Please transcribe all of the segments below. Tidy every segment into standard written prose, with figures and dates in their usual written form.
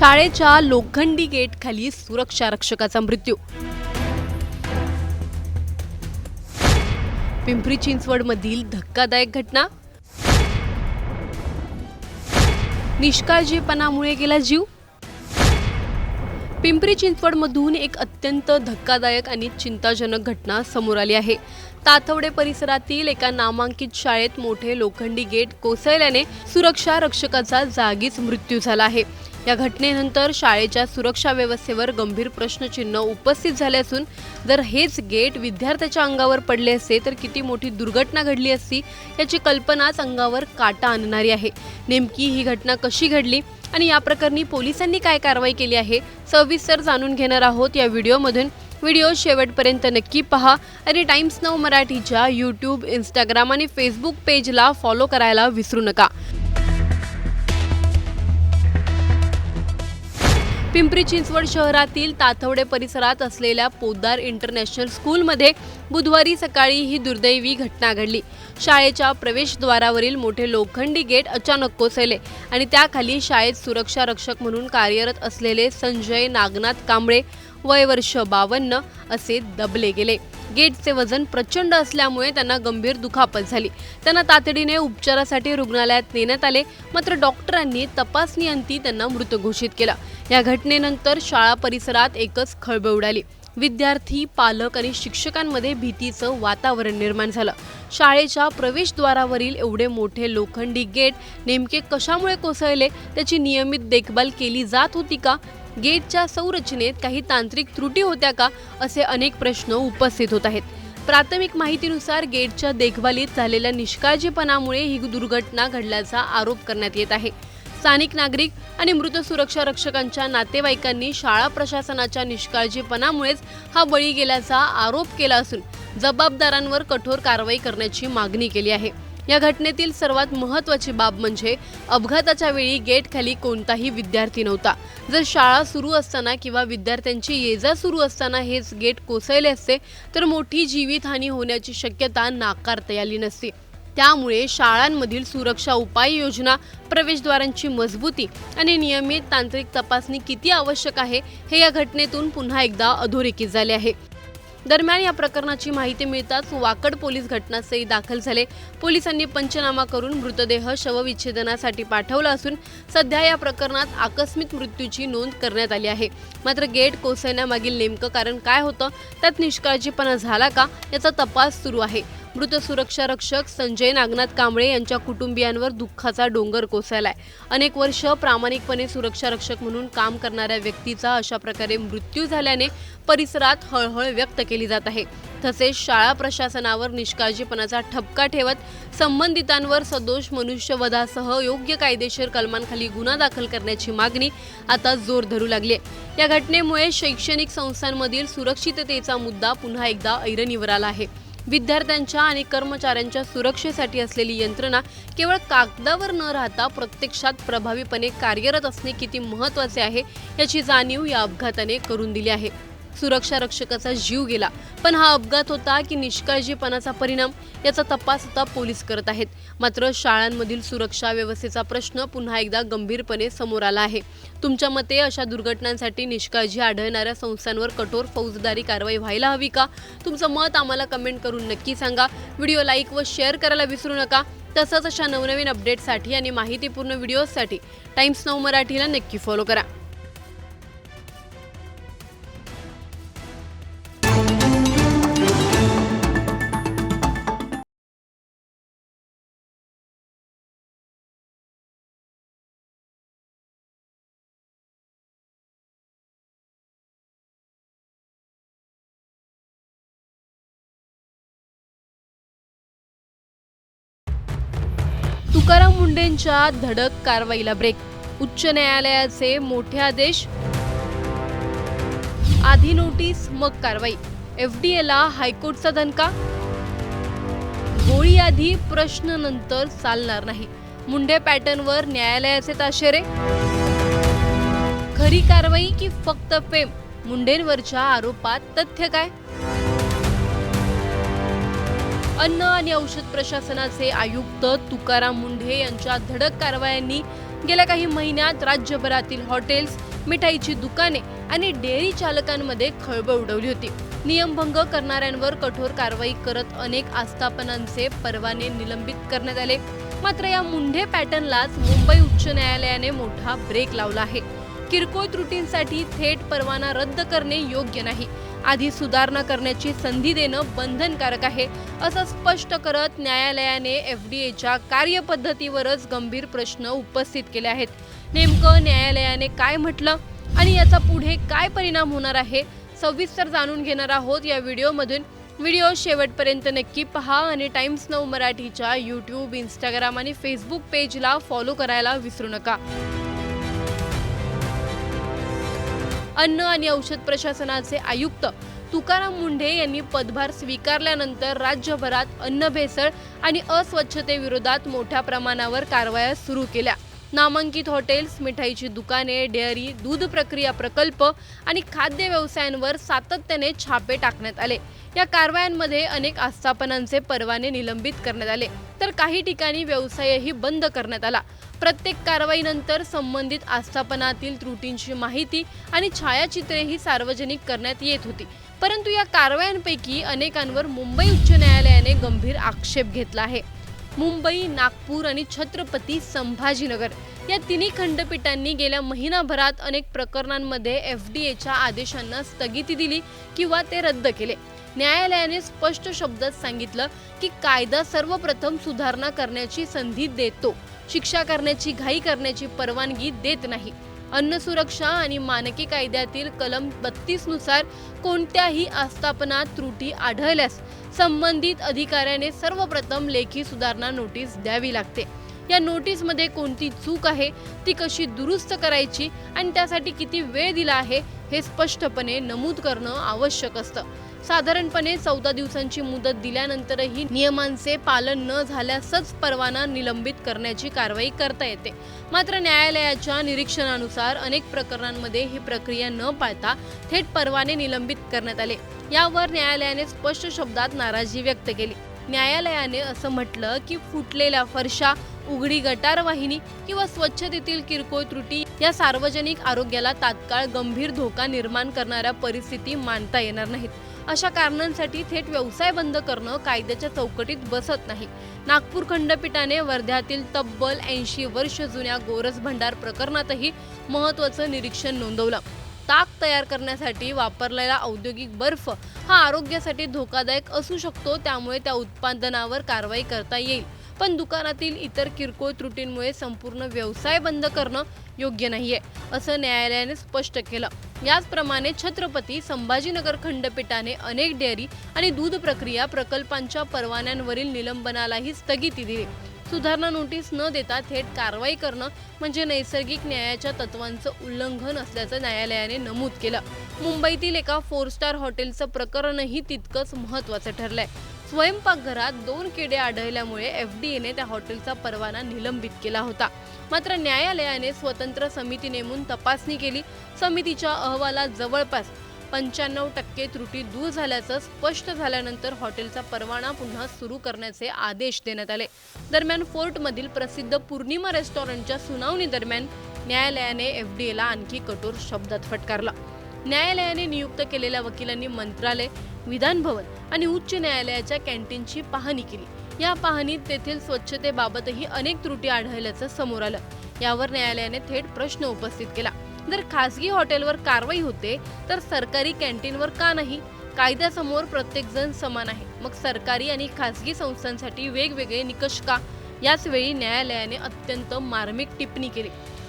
शाळेच्या लोखंडी गेट खाली सुरक्षा रक्षकाचा मृत्यू। पिंपरी चिंचवड मधील धक्कादायक घटना। निष्काळजीपणामुळे गेला जीव। पिंपरी चिंचवड मधून एक अत्यंत धक्कादायक आणि चिंताजनक घटना समोर आली आहे। ताथवडे परिसरातील एका नामांकित शाळेत मोठे लोखंडी गेट कोसळल्याने सुरक्षा रक्षकाचा जागीच मृत्यू झाला आहे। या घटनेनंतर शाळेच्या सुरक्षा व्यवस्थेवर गंभीर प्रश्नचिन्ह उपस्थित झाले असून जर हेच गेट विद्यार्थ्याच्या अंगावर पडले असते तर किती मोठी दुर्घटना घडली असती याची कल्पनाच अंगावर काटा आणणारी आहे। नेमकी ही घटना कशी घडली आणि या प्रकरणी पोलिसांनी काय कारवाई केली आहे सविस्तर जाणून घेणार आहोत या व्हिडिओमधून। व्हिडिओ शेवटपर्यंत नक्की पहा आणि टाइम्स नाऊ मराठीच्या यूट्यूब, इंस्टाग्राम आणि फेसबुक पेजला फॉलो करायला विसरू नका। पिंपरी चिंचवड शहरातील ताथवडे परिसरात असलेल्या पोद्दार इंटरनॅशनल स्कूलमध्ये बुधवारी सकाळी ही दुर्दैवी घटना घडली। शाळेच्या प्रवेशद्वारावरील मोठे लोखंडी गेट अचानक कोसळले आणि त्याखाली शाळेत सुरक्षा रक्षक म्हणून कार्यरत असलेले संजय नागनाथ कांबळे वय वर्ष 52 असे दबले गेले। गेटचे वजन प्रचंड असल्यामुळे त्यांना गंभीर दुखापत झाली। त्यांना तातडीने उपचारासाठी रुग्णालयात नेण्यात आले, मात्र डॉक्टरांनी तपासणीअंती त्यांना मृत घोषित केलं। या घटनेनंतर शाळा परिसरात एकच खळबळ उडाली। विद्यार्थी, पालक आणि शिक्षकांमध्ये भीतीचं वातावरण निर्माण झालं। शाळेच्या प्रवेशद्वारावरील एवढे मोठे लोखंडी गेट नेमके कशामुळे कोसळले, त्याची नियमित देखभाल केली जात होती का? गेटच्या संरचनेत काही तांत्रिक त्रुटी होत्या का, असे अनेक प्रश्न उपस्थित होत आहेत। प्राथमिक माहितीनुसार गेटच्या देखभालीत झालेल्या निष्काळजीपणामुळे ही दुर्घटना घडल्याचा आरोप करण्यात येत आहे। स्थानिक नागरिक आणि मृत सुरक्षा रक्षकांच्या नातेवाईकांनी शाळा प्रशासनाच्या निष्काळजीपणामुळेच हा बळी गेल्याचा आरोप केला असून जबाबदारांवर कठोर कारवाई करण्याची मागणी केली आहे। या घटनेतील सर्वात महत्त्वाची बाब म्हणजे अपघाताच्या वेळी गेट खाली कोणताही विद्यार्थी नव्हता। जर शाळा सुरू असताना किंवा विद्यार्थ्यांची ये-जा सुरू असताना हेच गेट कोसळले असते तर मोठी जीवितहानी होण्याची शक्यता नाकारता आली नसती। त्यामुळे शाळांमधील सुरक्षा उपाययोजना, प्रवेशद्वारांची मजबूती आणि नियमित तांत्रिक तपासणी किती आवश्यक आहे हे या घटनेतून पुन्हा एकदा अधोरेखित झाले आहे। दरम्यान या प्रकरणाची माहिती मिळताच वाकड पोलीस घटनास्थळी दाखल झाले। पोलिसांनी पंचनामा करून मृतदेह शवविच्छेदनासाठी पाठवला असून सध्या या प्रकरणात आकस्मिक मृत्यूची नोंद करण्यात आली आहे। मात्र गेट कोसळण्यामागील नेमकं कारण काय होतं, त्यात निष्काळजीपणा झाला का, याचा तपास सुरू आहे। मृत सुरक्षा रक्षक संजय नागनाथ कांबळे यांच्या कुटुंबियांवर दुःखाचा डोंगर कोसळलाय। अनेक वर्ष प्रामाणिकपणे सुरक्षा रक्षक म्हणून काम करणाऱ्या व्यक्तीचा अशा प्रकारे मृत्यू झाल्याने परिसरात हळहळ व्यक्त केली जात आहे। तसेच शाळा प्रशासनावर निष्काळजीपणाचा ठपका ठेवत संबंधितांवर सदोष मनुष्यवधासह योग्य कायदेशीर कलमांखाली गुन्हा दाखल करण्याची मागणी आता जोर धरू लागली आहे। या घटनेमुळे शैक्षणिक संस्थांमधील सुरक्षिततेचा मुद्दा पुन्हा एकदा ऐरणीवर आला आहे। विद्यार्थ्यांच्या आणि कर्मचाऱ्यांच्या सुरक्षेसाठी असलेली यंत्रणा केवळ कागदावर न राहता प्रत्यक्षात प्रभावीपणे कार्यरत असणे किती महत्त्वाचे आहे याची जाणीव या अपघाताने करून दिली आहे। सुरक्षा रक्षकाचा जीव गेला, पण हा अपघात होता की निष्काळजीपणाचा परिणाम, याचा तपास आता पोलीस करत आहेत। मात्र शाळांमधील सुरक्षा व्यवस्थेचा प्रश्न पुन्हा एकदा गंभीरपणे समोर आला आहे। तुमच्या मते अशा दुर्घटनांसाठी निष्काळजी आढळणाऱ्या संस्थांवर कठोर फौजदारी कारवाई व्हायला हवी का? तुमचं मत आम्हाला कमेंट करून नक्की सांगा। व्हिडिओ लाईक व शेअर करायला विसरू नका। तसंच अशा नवनवीन अपडेट्ससाठी आणि माहितीपूर्ण व्हिडिओसाठी टाइम्स नाऊ मराठीला नक्की फॉलो करा। तुकाराम मुंढेंच्या धडक कारवाईला ब्रेक, उच्च न्यायालयाचे मोठे आदेश। आधी नोटीस मग कारवाई, एफडीएला हायकोर्टचा दणका। गोळी आधी प्रश्न नंतर चालणार नाही, मुंढे पॅटर्नवर न्यायालयाचे ताशेरे। खरी कारवाई की फक्त फेम, मुंढेंवरच्या आरोपात तथ्य काय? अन्न आणि औषध प्रशासनाचे आयुक्त तुकाराम मुंढे यांच्या धडक कारवायांनी गेल्या काही महिन्यात राज्यभरातील हॉटेल्स, मिठाईची दुकाने आणि डेअरी चालकांमध्ये खळबळ उडवली होती. नियमभंग करणाऱ्यांवर कठोर कारवाई करत अनेक आस्थापनांचे परवाने निलंबित करण्यात आले. मात्र या मुंढे पॅटर्नलाच मुंबई उच्च न्यायालयाने मोठा ब्रेक लावला आहे. किरकोळ त्रुटींसाठी थेट परवाना रद्द करणे योग्य नाही, आधी सुधारणा करण्याची संधी देणं बंधनकारक आहे, असं स्पष्ट करत न्यायालयाने एफडीएच्या कार्यपद्धतीवरच गंभीर प्रश्न उपस्थित केले आहेत. नेमकं न्यायालयाने काय म्हटलं आणि याचा पुढे काय परिणाम होणार आहे, सविस्तर जाणून घेणार आहोत या व्हिडिओमधून. व्हिडिओ शेवटपर्यंत नक्की पहा आणि टाइम्स नाऊ मराठीच्या यूट्यूब, इंस्टाग्राम आणि फेसबुक पेजला फॉलो करायला विसरू नका. अन्न आणि औषध प्रशासनाचे आयुक्त तुकाराम मुंढे यांनी पदभार स्वीकारल्यानंतर राज्यभरात अन्न भेसळ आणि अस्वच्छतेविरोधात मोठ्या प्रमाणावर कारवाया सुरू केल्या. नामांकित हॉटेल्स, मिठाईची दुकाने, डेअरी, दूध प्रक्रिया प्रकल्प आणि खाद्य व्यवसायांवर सातत्याने छापे टाकण्यात आले. या कारवायांमध्ये अनेक आस्थापनांचे परवाने निलंबित करण्यात आले, तर काही ठिकाणी व्यवसायही बंद करण्यात आला. प्रत्येक कारवाईनंतर संबंधित आस्थापनातील त्रुटींची माहिती आणि छायाचित्रेही सार्वजनिक करण्यात येत होती. परंतु या कारवायांपैकी अनेकांवर मुंबई उच्च न्यायालयाने गंभीर आक्षेप घेतला आहे. मुंबई, नागपूर आणि छत्रपती संभाजीनगर या तिन्ही खंडपीठांनी गेल्या महिनाभरात अनेक प्रकरणांमध्ये एफडीएच्या आदेशांना स्थगिती दिली किंवा ते रद्द केले. न्यायालयाने स्पष्ट शब्दात सांगितलं की कायदा सर्वप्रथम सुधारणा करण्याची संधी देतो, शिक्षा करण्याची घाई करण्याची परवानगी देत नाही. अन्न सुरक्षा आणि मानके कायद्यातील कलम 32 नुसार कोणत्याही आस्थापनात त्रुटी आढळल्यास संबंधित अधिकाऱ्याने सर्वप्रथम लेखी सुधारणा नोटीस द्यावी लागते. या नोटीसमध्ये कोणती चूक आहे, ती कशी दुरुस्त करायची आणि त्यासाठी किती वेळ दिला आहे हे स्पष्टपणे नमूद करणं आवश्यक असतं. साधारणपणे 14 दिवसांची मुदत दिल्यानंतरही नियमांचे पालन न झाल्यासच परवाना निलंबित करण्याची कारवाई करता येते. मात्र न्यायालयाच्या निरीक्षणानुसार अनेक प्रकरणांमध्ये ही प्रक्रिया न पाळता थेट परवाने निलंबित करण्यात आले. यावर न्यायालयाने स्पष्ट शब्दात नाराजी व्यक्त केली. न्यायालयाने असं म्हटलं की फुटलेल्या फरशा, उघडी गटार वाहिनी किंवा स्वच्छतेतील किरकोळ त्रुटी या सार्वजनिक आरोग्याला तात्काळ गंभीर धोका निर्माण करणाऱ्या परिस्थिती मानता येणार नाहीत. अशा कारणांसाठी थेट व्यवसाय बंद करणं कायद्याच्या चौकटीत बसत नाही. नागपूर खंडपीठाने वर्ध्यातील तब्बल 80 वर्ष जुन्या गोरस भंडार प्रकरणातही महत्त्वाचं निरीक्षण नोंदवलं. ताक तयार करण्यासाठी वापरलेला औद्योगिक बर्फ हा आरोग्यासाठी धोकादायक असू शकतो, त्यामुळे त्या उत्पादनावर कारवाई करता येईल. पण दुकानातील इतर किरकोळ त्रुटींमुळे संपूर्ण व्यवसाय बंद करणं योग्य नाहीये, असं न्यायालयाने स्पष्ट केलं. याचप्रमाणे छत्रपती संभाजीनगर खंडपीठाने अनेक डेअरी आणि दूध प्रक्रिया प्रकल्पांच्या परवान्यांवरील निलंबनालाही स्थगिती दिली. सुधारणा नोटीस न देता थेट कारवाई करणं म्हणजे नैसर्गिक न्यायाच्या तत्वांचं उल्लंघन असल्याचं न्यायालयाने नमूद केलं. मुंबईतील एका 4 स्टार हॉटेलचं प्रकरणही तितकंच महत्त्वाचं ठरलंय. स्वयंपाकघरात 2 किडे आढळल्यामुळे एफडीएने त्या हॉटेलचा परवाना निलंबित केला होता. मात्र न्यायालयाने स्वतंत्र समिती नेमून तपासणी केली. समितीच्या अहवालात जवळपास 95% त्रुटी दूर झाल्याचं स्पष्ट झाल्यानंतर हॉटेलचा परवाना पुन्हा सुरू करण्याचे आदेश देण्यात आले. दरम्यान फोर्टमधील प्रसिद्ध पूर्णिमा रेस्टॉरंटच्या सुनावणी दरम्यान न्यायालयाने एफडीएला आणखी कठोर शब्दात फटकारला. न्यायालयाने नियुक्त केलेल्या वकिलांनी मंत्रालय, विधान भवन आणि उच्च न्यायालयाच्या कॅन्टीनची पाहणी केली. या पाहणीत तेथील स्वच्छतेबाबतही अनेक त्रुटी आढळल्याचं समोर आलं. यावर न्यायालयाने थेट प्रश्न उपस्थित केला. जर खासगी हॉटेलवर कारवाई होते तर सरकारी कॅन्टीनवर का नाही? कायद्यासमोर प्रत्येक जण समान आहे, मग सरकारी आणि खासगी संस्थांसाठी वेगवेगळे निकष का? याच वेळी न्यायालयाने अत्यंत मार्मिक टिप्पणी केली.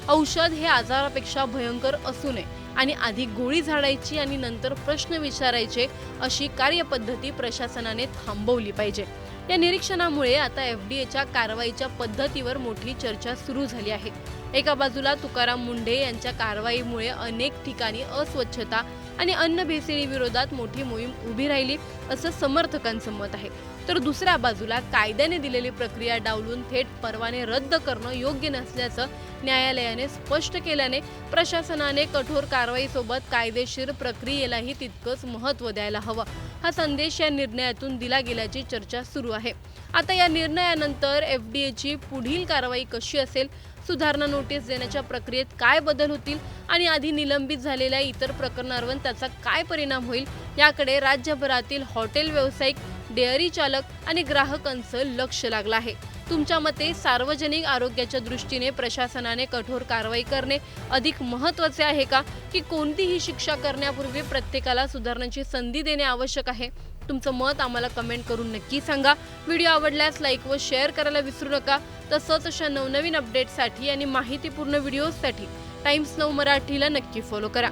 औषध हे आजारापेक्षा भयंकर असू नये आणि आधी गोळी झाडायची आणि नंतर प्रश्न विचारायचे अशी कार्यपद्धती प्रशासनाने थांबवली पाहिजे. या निरीक्षणामुळे आता एफडीएच्या कारवाईच्या पद्धतीवर मोठी चर्चा सुरू झाली आहे. एका बाजूला तुकाराम मुंढे यांच्या कारवाईमुळे अनेक ठिकाणी अस्वच्छता आणि अन्न भेसळीविरोधात मोठी मोहीम उभी राहिली असं समर्थकांचं मत आहे, तर दुसऱ्या बाजूला कायद्याने दिलेली प्रक्रिया डावलून थेट परवाने रद्द करणं योग्य नसल्याचं न्यायालयाने स्पष्ट केल्याने प्रशासनाने कठोर कारवाईसोबत कायदेशीर प्रक्रियेलाही तितकंच महत्त्व द्यायला हवं, हा संदेश या निर्णयातून दिला गेल्याची चर्चा सुरू आहे. आता या निर्णयानंतर एफडीएची पुढील कारवाई कशी असेल, सुधारणा नोटीस देण्याच्या प्रक्रियेत काय बदल होतील आणि आधी निलंबित झालेल्या इतर प्रकरणांवर त्याचा काय परिणाम होईल याकडे राज्यभरातील हॉटेल व्यावसायिक, डेअरी चालक आणि ग्राहकांचं लक्ष लागलं आहे. तुमच्या मते सार्वजनिक आरोग्याच्या दृष्टीने प्रशासनाने कठोर कारवाई करणे अधिक महत्त्वाचे आहे का, की कोणतीही शिक्षा करण्यापूर्वी प्रत्येकाला सुधारण्याची संधी देणे आवश्यक आहे? तुमचं मत आम्हाला कमेंट करून नक्की सांगा. व्हिडिओ आवडल्यास लाईक व शेअर करायला विसरू नका. तसंच अशा नवनवीन अपडेटसाठी आणि माहितीपूर्ण व्हिडिओजसाठी टाइम्स नाऊ मराठीला नक्की फॉलो करा.